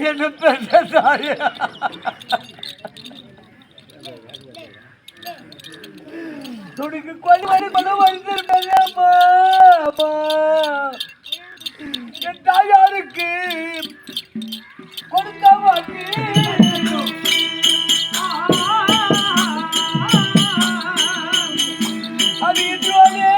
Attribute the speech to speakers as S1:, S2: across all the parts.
S1: என்ன பெற்ற தாயே உனக்கு கொள்வரை பணம் வருத்திருப்பேன்மா. என் தாயாருக்கு கொடுத்த வாக்கு அது இன்றோனே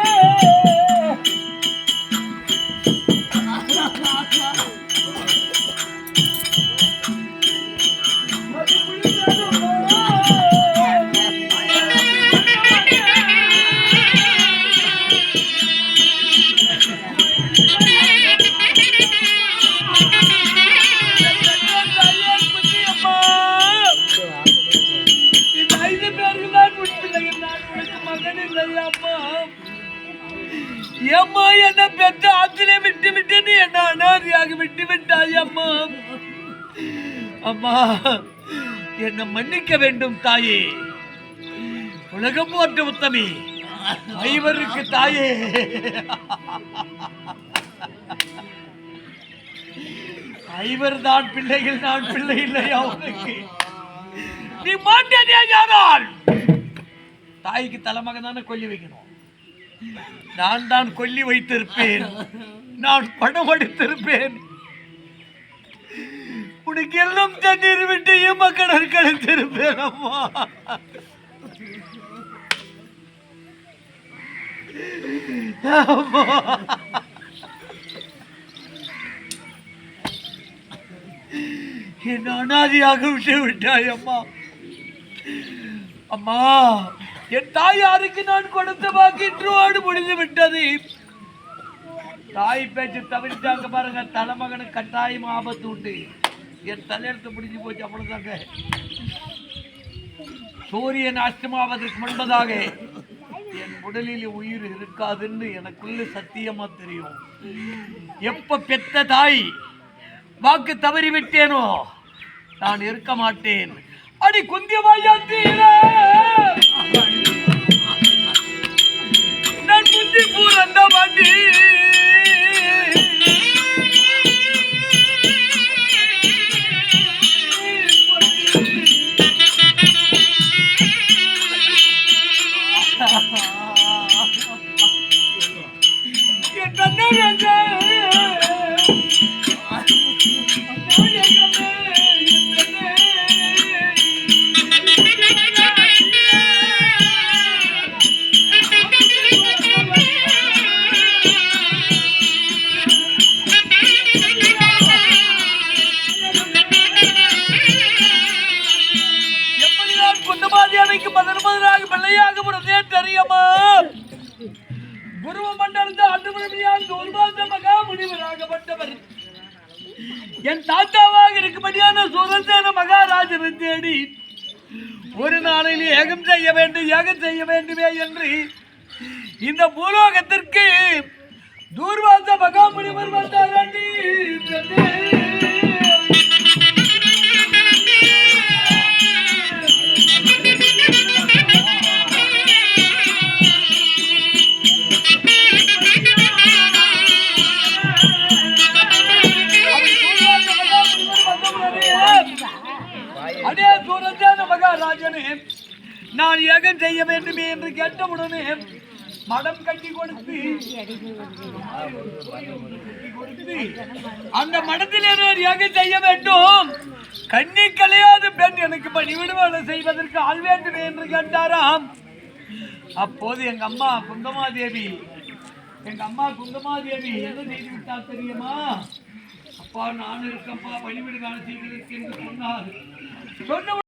S1: ஏம்மா என்ன பெற்ற ஆத்திரை விட்டு விட்டு என்ன அனாதையாக விட்டு விட்டாய் அம்மா. அம்மா என்ன மன்னிக்க வேண்டும் தாயே. உலகம் போற்ற உத்தமி ஐவருக்கு தாயே. ஐவர் தான் பிள்ளைகள், நான் பிள்ளை இல்லையா உனக்கு? நீ மாட்டேனே யாரால் தாய்க்கு தலைமகன் தானே கொல்லி வைக்கணும். நான் தான் கொல்லி வைத்திருப்பேன், நான் பணம் அடித்திருப்பேன். உனக்கு எல்லாம் தண்ணீர் விட்டு மக்கள் கழித்திருப்பேன் அம்மா. என் அனாதியாக விட்டு விட்டாய் அம்மா. அம்மா என் தாயாருக்கு நான் கொடுத்த வாக்கின்றோடு முடிந்து விட்டது. தாய் பேச்சு தவிர்த்தாங்க பாருங்க, தலைமகனுக்கு கட்டாயம் ஆபத்து உண்டு. என் தலையெடுத்து முடிஞ்சு போச்சு, அவ்வளவுதாங்க. சூரியன் அஸ்தமாவதற்கு முன்பதாக என் உடலில் உயிர் இருக்காதுன்னு எனக்குள்ள சத்தியமா தெரியும். எப்ப பெத்த தாய் வாக்கு தவறிவிட்டேனோ நான் இருக்க மாட்டேன். அடி குந்தியமாயா தீர நான் குந்தி பூரந்த மாட்டி என் தாத்தாவாக இருக்கும்படியான சுதந்திர மகாராஜனை தேடி ஒரு நாளில் ஏகம் செய்ய வேண்டுமே என்று இந்த பூலோகத்திற்கு தூர்வாச மகாமுனிவர் வந்தாரண்டி. அதே சூரஜான மகாராஜனே நான் ஏகம் செய்ய வேண்டுமே என்று கேட்டவுடனே மடம் கட்டி கொடுத்து அந்த மடத்திலே நான் ஏகம் செய்ய வேண்டும். கண்ணி கலையாத பெண் எனக்கு பணிவிடுவாளை செய்வதற்கு ஆள் வேண்டுமே என்று கேட்டாராம். அப்போது எங்க அம்மா குந்தமாதேவி என்ன செய்து விட்டால் தெரியுமா? அப்பா நான் இருக்கப்பா பணிவிடு வேலை செய்வதற்கு என்று சொன்னார். சொன்ன